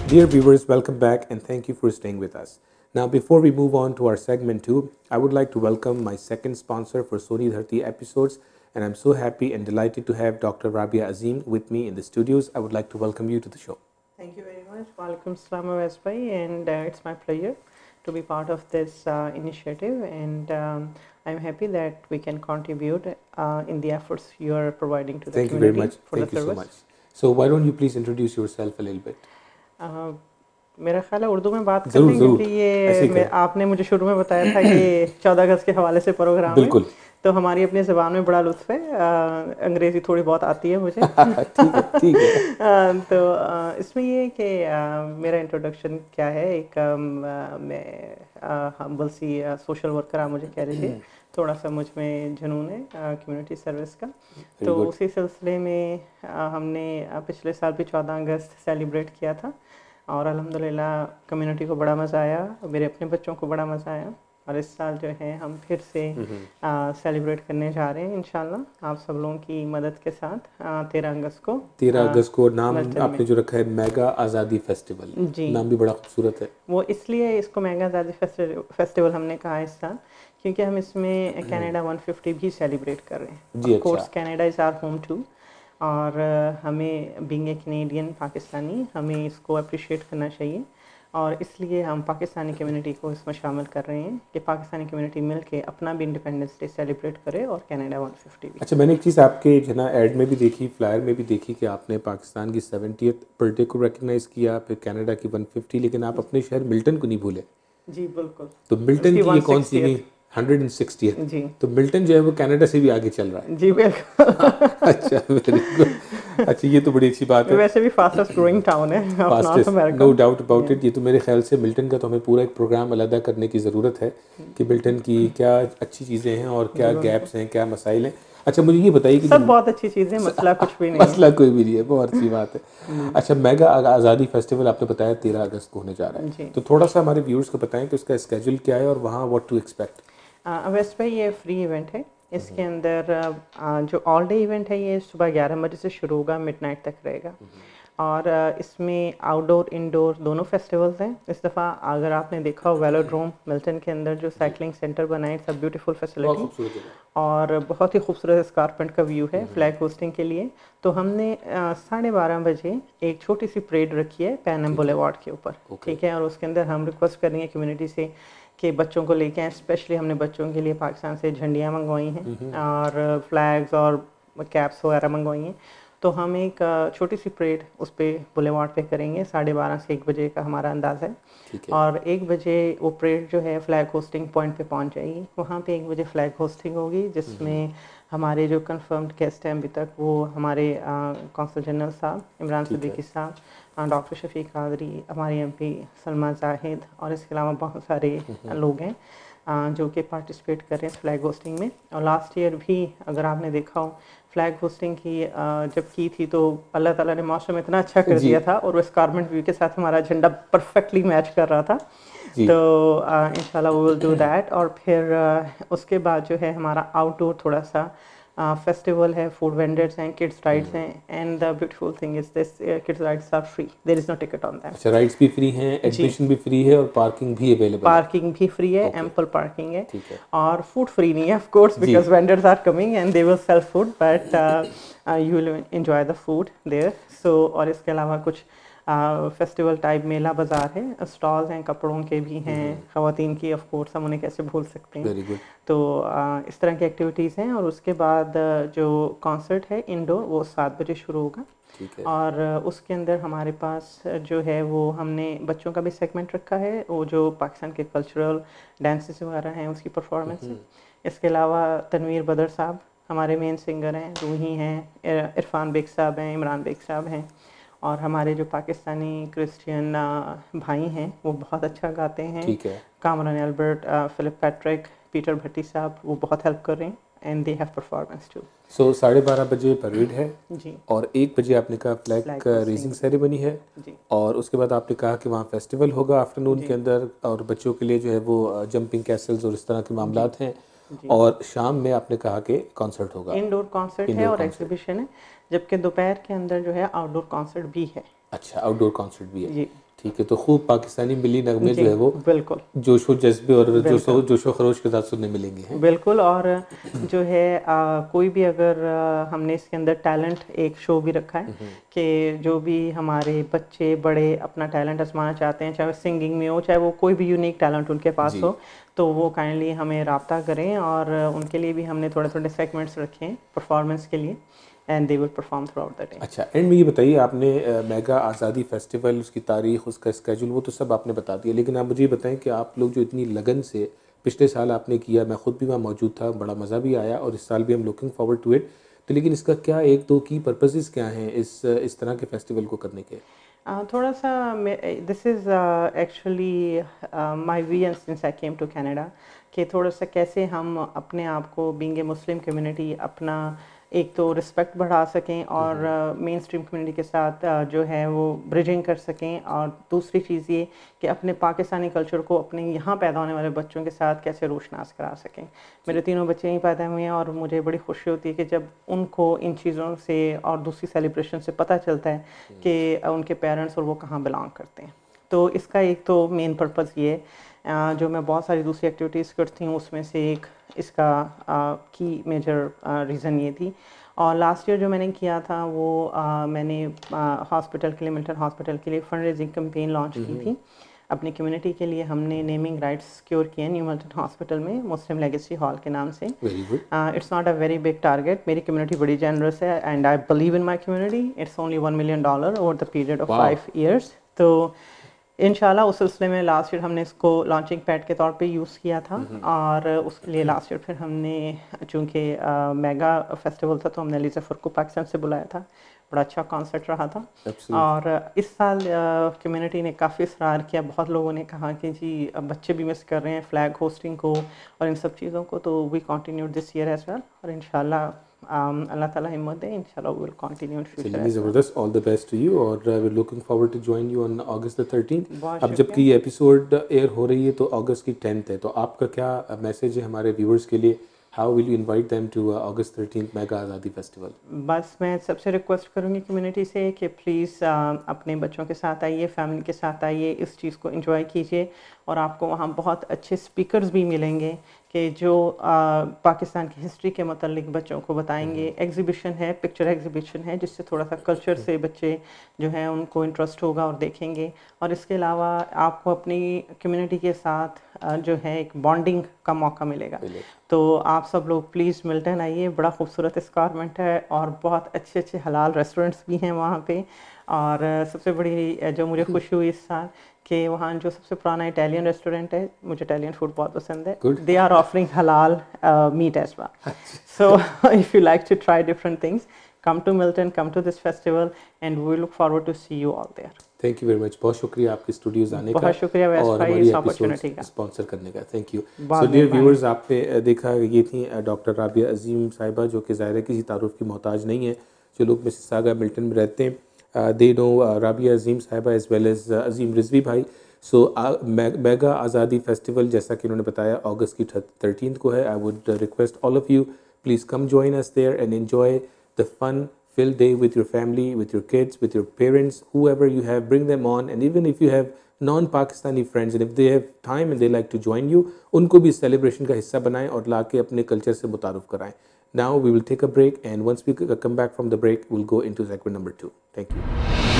Dear viewers, welcome back and thank you for staying with us. Now, before we move on to our segment 2, I would like to welcome my second sponsor for Soni Dharti episodes, and I'm so happy and delighted to have Dr. Rabya Azim with me in the studios. I would like to welcome you to the show. Thank you very much. Walaikum salam, Ovais bhai, and it's my pleasure to be part of this initiative, and I'm happy that we can contribute in the efforts you are providing to the Thank you very community much. for the Thank you so service. much. So, why don't you please introduce yourself a little bit? मेरा ख्याल है उर्दू में बात कर जरूर लें जरूर क्योंकि ऐसे ही ये करें। आपने मुझे शुरू में बताया था कि 14 अगस्त के हवाले से प्रोग्राम है, बिल्कुल तो हमारी अपनी ज़बान में बड़ा लुत्फ़ है। अंग्रेज़ी थोड़ी बहुत आती है मुझे। ठीक है तो इसमें ये है कि मेरा इंट्रोडक्शन क्या है, एक मैं हम्बल सी सोशल वर्कर आप मुझे कह रहे थे, थोड़ा सा मुझ में जुनून है कम्युनिटी सर्विस का। तो good. उसी सिलसिले में हमने पिछले साल भी 14 अगस्त सेलिब्रेट किया था और अल्हम्दुलिल्लाह कम्युनिटी को बड़ा मज़ा आया, मेरे अपने बच्चों को बड़ा मज़ा आया, और इस साल जो है हम फिर से सेलिब्रेट करने जा रहे हैं इंशाल्लाह आप सब लोगों की मदद के साथ 13 अगस्त को। 13 अगस्त को नाम मिल्टन आपने में। जो रखा है मेगा आज़ादी फेस्टिवल, जी। नाम भी बड़ा खूबसूरत है। वो इसलिए इसको मेगा आज़ादी फेस्टिवल हमने कहा इस साल क्योंकि हम इसमें कनाडा 150 भी सेलिब्रेट कर रहे हैं। जी, ऑफ कोर्स अच्छा। Canada is our home too, और हमें बीइंग ए कैनेडियन पाकिस्तानी हमें इसको अप्रिशिएट करना चाहिए, और इसलिए हम पाकिस्तानी कम्युनिटी को इसमें शामिल कर रहे हैं कि पाकिस्तानी कम्युनिटी मिल के अपना भी इंडिपेंडेंस डे सेलिब्रेट करे और कनाडा 150 भी। अच्छा, मैंने एक चीज़ आपके जो ना ऐड में भी देखी, फ्लायर में भी देखी कि आपने पाकिस्तान की 70th बर्थडे को रिकग्नाइज़ किया, फिर कनाडा की 150, लेकिन आप अपने शहर मिल्टन को नहीं भूले। जी बिल्कुल। तो मिल्टन उसकी की ये कौन सी 160th 160th? जी तो मिल्टन जो है वो कनाडा से भी आगे चल रहा है। जी बिल्कुल। अच्छा, वेरी गुड। अच्छा, ये तो बड़ी अच्छी बात है। वैसे भी फास्टेस्ट ग्रोइंग टाउन है of north fastest, America. No doubt about it. ये तो मेरे ख्याल से मिल्टन का तो हमें पूरा एक प्रोग्राम अलग करने की ज़रूरत है कि मिल्टन की क्या अच्छी चीज़ें हैं और क्या गैप्स हैं, क्या मसाइल हैं। अच्छा, मुझे ये बताइए कि सब बहुत अच्छी चीज़ें, मसला कुछ भी नहीं है। मसला कोई भी नहीं है, बहुत अच्छी बात है। अच्छा, मेगा आज़ादी फेस्टिवल आपने बताया 13 अगस्त को होने जा रहा है, जी। तो थोड़ा सा हमारे व्यूअर्स को बताएं कि उसका स्केड्यूल क्या है और वहाँ व्हाट टू एक्सपेक्ट। वेस्ट पे ये फ्री इवेंट है। इसके अंदर जो ऑल डे इवेंट है ये सुबह 11 बजे से शुरू होगा, मिडनाइट तक रहेगा, और इसमें आउटडोर इंडोर दोनों फेस्टिवल्स हैं। इस दफ़ा अगर आपने देखा हो वेलोड्रोम मिल्टन के अंदर जो साइकिलिंग सेंटर बना है, इट्स अ ब्यूटीफुल फैसिलिटी और बहुत ही खूबसूरत स्कारपेंट का व्यू है फ्लैग होस्टिंग के लिए। तो हमने 12:30 बजे एक छोटी सी परेड रखी है पैनम बुलेवार्ड के ऊपर, ठीक है, और उसके अंदर हम रिक्वेस्ट करेंगे कम्युनिटी से कि बच्चों को लेके आए। स्पेशली हमने बच्चों के लिए पाकिस्तान से झंडियाँ मंगवाई हैं और फ्लैग्स और कैप्स वगैरह मंगवाई हैं। तो हम एक छोटी सी परेड उस पर बुलेवार्ड पे करेंगे, 12:30 से 1 बजे का हमारा अंदाज़ है, और 1 बजे वो परेड जो है फ्लैग होस्टिंग पॉइंट पे पहुंच जाएगी। वहाँ पे 1 बजे फ्लैग होस्टिंग होगी जिसमें हमारे जो कंफर्म्ड गेस्ट हैं अभी तक वो हमारे कौंसल जनरल साहब इमरान सिद्दीकी साहब, डॉक्टर शफीक कादरी, हमारे एमपी सलमा जाहिद, और इसके अलावा बहुत सारे लोग हैं जो कि पार्टिसिपेट कर रहे हैं फ्लैग होस्टिंग में। और लास्ट ईयर भी अगर आपने देखा हो फ्लैग होस्टिंग की जब की थी तो अल्लाह ताला ने मौसम इतना अच्छा कर दिया था और वो स्कारमेंट व्यू के साथ हमारा झंडा परफेक्टली मैच कर रहा था। तो इंशाल्लाह वी विल डू दैट। और फिर उसके बाद जो है हमारा आउटडोर थोड़ा सा फेस्टिवल है, फूड वेंडर्स हैं, किड्स राइड्स हैं, and the beautiful thing is this kids rides are free, there is no ticket on that. अच्छा, राइड्स भी फ्री हैं, एडमिशन भी फ्री है और पार्किंग भी अवेलेबल है। पार्किंग भी फ्री है, एम्पल पार्किंग है, और फूड फ्री नहीं है of course because vendors are coming and they will sell food, but you will enjoy the food there. So और इसके अलावा कुछ फेस्टिवल टाइप मेला बाज़ार है, स्टॉल्स हैं, कपड़ों के भी हैं, ख़वातीन की ऑफ कोर्स हम उन्हें कैसे भूल सकते हैं। Very good. तो इस तरह की एक्टिविटीज़ हैं। और उसके बाद जो कॉन्सर्ट है इंडोर वो 7 बजे शुरू होगा, और उसके अंदर हमारे पास जो है वो हमने बच्चों का भी सेगमेंट रखा है, वो जो पाकिस्तान के कल्चरल डांसेस वगैरह हैं उसकी परफॉर्मेंस है। इसके अलावा तनवीर बदर साहब हमारे मेन सिंगर हैं, रूही हैं, इरफान बेग साहब हैं, इमरान बेग साहब हैं, और हमारे जो पाकिस्तानी क्रिश्चियन भाई हैं वो बहुत अच्छा गाते हैं, Kamran Albert, Philip Patrick, Peter Bhatti साहब, वो बहुत हेल्प कर रहे हैं, and they have performance too. So 12:30 बजे परेड है जी, और 1 बजे आपने कहा फ्लैग रेजिंग सेरेमनी है जी, और उसके बाद आपने कहा कि वहाँ फेस्टिवल होगा आफ्टरनून के अंदर, और बच्चों के लिए जो है वो जंपिंग कैसल्स और इस तरह के मामलात हैं, और शाम में आपने कहा कि कॉन्सर्ट होगा, इंडोर कॉन्सर्ट है और एग्जीबिशन है, जबकि दोपहर के अंदर जो है आउटडोर कॉन्सर्ट भी है। अच्छा, आउटडोर कॉन्सर्ट भी है जी। ठीक है, तो खूब पाकिस्तानी मिली नगमे जी जो है वो बिल्कुल जोशो जज्बे और बिल्कुल जोशो खरोश के साथ सुनने मिलेंगे हैं। बिल्कुल। और जो है कोई भी अगर हमने इसके अंदर टैलेंट एक शो भी रखा है कि जो भी हमारे बच्चे बड़े अपना टैलेंट आजमाना चाहते हैं, चाहे वो सिंगिंग में हो, चाहे वो कोई भी यूनिक टैलेंट उनके पास जी। हो, तो वो काइंडली हमें रब्ता करें। और उनके लिए भी हमने थोड़े थोड़े सेगमेंट्स रखे हैं परफॉर्मेंस के लिए, and they will perform through out the day. अच्छा, एंड में ये बताइए, आपने मेगा आज़ादी फेस्टिवल, उसकी तारीख, उसका स्केजूल, वो तो सब आपने बता दिया, लेकिन आप मुझे ये बताएं कि आप लोग जो इतनी लगन से पिछले साल आपने किया, मैं खुद भी वहाँ मौजूद था, बड़ा मज़ा भी आया, और इस साल भी हम लुकिंग फॉरवर्ड टू इट, तो लेकिन इसका क्या एक दो की पर्पसेस क्या हैं इस तरह के फेस्टिवल को करने के? थोड़ा सा this is actually my vision since I came to Canada, कि थोड़ा सा कैसे हम अपने आप को बीइंग ए मुस्लिम कम्युनिटी अपना एक तो रिस्पेक्ट बढ़ा सकें और मेन स्ट्रीम कम्युनिटी के साथ जो है वो ब्रिजिंग कर सकें। और दूसरी चीज़ ये कि अपने पाकिस्तानी कल्चर को अपने यहाँ पैदा होने वाले बच्चों के साथ कैसे रोशनास करा सकें। मेरे तीनों बच्चे यहीं पैदा हुए हैं और मुझे बड़ी खुशी होती है कि जब उनको इन चीज़ों से और दूसरी सेलिब्रेशन से पता चलता है कि उनके पेरेंट्स और वो कहाँ बिलोंग करते हैं। तो इसका एक तो मेन पर्पज़ ये है। जो मैं बहुत सारी दूसरी एक्टिविटीज़ करती हूँ उसमें से एक इसका की मेजर रीज़न ये थी। और लास्ट ईयर जो मैंने किया था वो मैंने हॉस्पिटल के लिए, मिल्टन हॉस्पिटल के लिए फंड रेजिंग कैंपेन लॉन्च की थी अपनी कम्युनिटी के लिए। हमने नेमिंग राइट्स सिक्योर किए न्यू मिल्टन हॉस्पिटल में मुस्लिम लेगेसी हॉल के नाम से। Very good. It's not a very big target, मेरी कम्युनिटी बड़ी जनरस है and I believe in my community. It's only $1 million over the period of 5 years। तो इंशाल्लाह उस सिलसिले में लास्ट ईयर हमने इसको लॉन्चिंग पैड के तौर पे यूज़ किया था। और उसके लिए लास्ट ईयर फिर हमने, चूँकि मेगा फेस्टिवल था, तो हमने अली ज़फ़र को पाकिस्तान से बुलाया था। बड़ा अच्छा कॉन्सर्ट रहा था। और इस साल कम्युनिटी ने काफ़ी इसरार किया, बहुत लोगों ने कहा कि जी बच्चे भी मिस कर रहे हैं फ्लैग होस्टिंग को और इन सब चीज़ों को, तो we continue this year as well. और इंशाल्लाह अल्लाह ताला हिम्मत दे, इंशाल्लाह we will continue in future. चलिए ज़बरदस्त, all the best to you, और we looking forward to join you on August the 13th। बहुत अब जबकि ये एपिसोड एयर हो रही है तो अगस्त की 10th है, तो आपका क्या मैसेज है हमारे व्यूअर्स के लिए? How will you invite them to August 13th mega Azadi festival? बस मैं सबसे रिक्वेस्ट करूँगी कम्युनिटी से कि प्लीज़ अपने बच्चों के साथ आइए, फैमिली के साथ आइए, इस चीज़ को एंजॉय कीजिए। और आपको वहाँ बहुत अच्छे स्पीकर्स भी मिलेंगे कि जो पाकिस्तान की हिस्ट्री के मतलब बच्चों को बताएंगे। एग्जीबिशन है, पिक्चर एग्जीबिशन है, जिससे थोड़ा सा कल्चर से बच्चे जो है उनको इंटरेस्ट होगा और देखेंगे। और इसके अलावा आपको अपनी कम्युनिटी के साथ जो है एक बॉन्डिंग का मौका मिलेगा। तो आप सब लोग प्लीज़ मिल्टन आइए, बड़ा खूबसूरत एस्कारमेंट है और बहुत अच्छे अच्छे हलाल रेस्टोरेंट्स भी हैं वहाँ पे। और सबसे बड़ी जो मुझे खुशी हुई इस साल कि वहाँ जो सबसे पुराना इटालियन रेस्टोरेंट है, मुझे इटालियन फूड बहुत पसंद है, they are offering halal meat as well. So if you like to try different things, come to Milton, come to this festival, and we look forward to see you all there. Thank you very much, बहुत शुक्रिया आपके studios आने का, बहुत शुक्रिया वैस और भाई हमारी इस एपिसोड अपॉर्चुनिटी का स्पॉन्सर करने का। Thank you. बहुत सो डियर मेहरबानी। व्यूअर्स, आपने देखा ये थी डॉक्टर राबिया अजीम साहिबा, जो कि ज़ाहिर है किसी तारुफ की मोहताज नहीं है। जो लोग मिसिसागा मिल्टन में रहते हैं, दे नो राबिया अजीम साहिबा एज़ वेल एज़ अजीम रिजवी भाई। सो मेगा आज़ादी फेस्टिवल, जैसा कि उन्होंने बताया, अगस्त की 13th को है। I would request all of you, please come join us there and enjoy the fun filled day with your family, with your kids, with your parents, whoever you have, bring them on. And even if you have non-Pakistani friends and if they have time and they like to join you, उनको भी इस celebration का हिस्सा बनाएं और लाके अपने culture से मुतारुफ कराएं. Now we will take a break, and once we come back from the break, we'll go into segment number 2. Thank you.